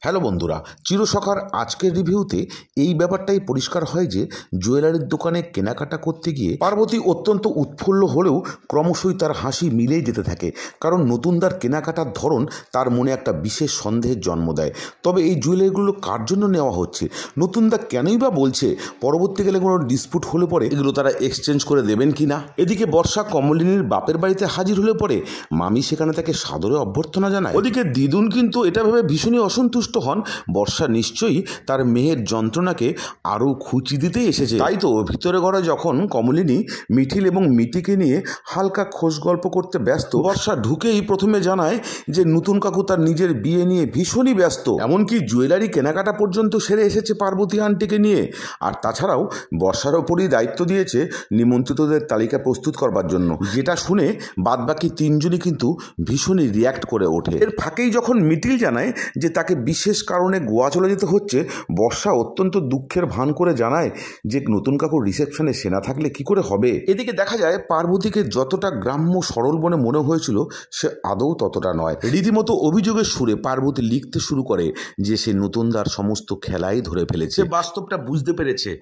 Hello বন্ধুরা, চিরসখার আজকের রিভিউতে এই ব্যাপারটাই পরিষ্কার হয় যে জুয়েলারির দোকানে কেনাকাটা করতে গিয়ে পার্বতী অত্যন্ত উৎফুল্ল হলেও ক্রমশই তার হাসি মিলেই যেতে থাকে। কারণ নতুনদার কেনাকাটার ধরন তার মনে একটা বিশেষ সন্দেহের জন্ম দেয়। তবে এই জুয়েলারিগুলো কার জন্য নেওয়া হচ্ছে, নতুনদা কেনই বা বলছে, পরবর্তীকালে কোনো ডিসপুট হলে পরে এগুলো তারা এক্সচেঞ্জ করে দেবেন কি না। এদিকে বর্ষা কমলিনীর বাপের বাড়িতে হাজির হলে পরে মামি সেখানে তাকে সাদরে অভ্যর্থনা জানায়। ওদিকে দিদুন কিন্তু এটা ভেবে ভীষণই অসন্তুষ্ট হন, বর্ষা নিশ্চয়ই তার মেয়ের যন্ত্রণাকে আরও খুঁচি দিতেই এসেছে। তাই তো ভিতরে ঘরে যখন কমলিনী মিঠিল এবং মিটিকে নিয়ে হালকা খোশ গল্প করতে ব্যস্ত, বর্ষা ঢুকেই প্রথমে জানায় যে নতুন কাকু তার নিজের বিয়ে নিয়ে ভীষণই ব্যস্ত, এমনকি জুয়েলারি কেনাকাটা পর্যন্ত সেরে এসেছে পার্বতী আন্টিকে নিয়ে। আর তাছাড়াও বর্ষার ওপরই দায়িত্ব দিয়েছে নিমন্ত্রিতদের তালিকা প্রস্তুত করবার জন্য, যেটা শুনে বাদবাকি তিনজনই কিন্তু ভীষণই রিয়্যাক্ট করে ওঠে। এর ফাঁকেই যখন মিটিল জানায় যে তাকে বিশেষ কারণে গোয়া চলে যেতে হচ্ছে, বর্ষা অত্যন্ত দুঃখের ভান করে জানায় যে নতুন কাকুর রিসেপশনে সেনা থাকলে কি করে হবে। এদিকে দেখা যায় পার্বতীকে যতটা গ্রাম্য সরল বনে মনে হয়েছিল সে আদৌ ততটা নয়। রীতিমতো অভিযোগের সুরে পার্বতী লিখতে শুরু করে যে সে নতুনদার সমস্ত খেলাই ধরে ফেলেছে, বাস্তবটা বুঝতে পেরেছে।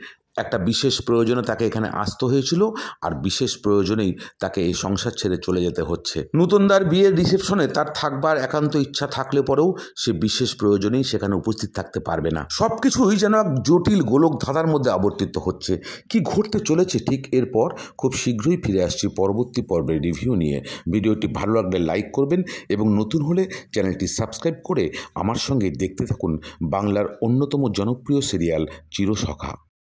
একটা বিশেষ প্রয়োজনে তাকে এখানে আসতে হয়েছিল, আর বিশেষ প্রয়োজনেই তাকে এই সংসার ছেড়ে চলে যেতে হচ্ছে। নতুনদার বিয়ের রিসেপশনে তার থাকবার একান্ত ইচ্ছা থাকলে পরেও সে বিশেষ প্রয়োজনেই সেখানে উপস্থিত থাকতে পারবে না। সব কিছুই যেন এক জটিল গোলক ধাঁধার মধ্যে আবর্তিত হচ্ছে। কি ঘটতে চলেছে ঠিক এরপর খুব শীঘ্রই ফিরে আসছি পরবর্তী পর্বের রিভিউ নিয়ে। ভিডিওটি ভালো লাগলে লাইক করবেন এবং নতুন হলে চ্যানেলটি সাবস্ক্রাইব করে আমার সঙ্গে দেখতে থাকুন বাংলার অন্যতম জনপ্রিয় সিরিয়াল চিরসখা।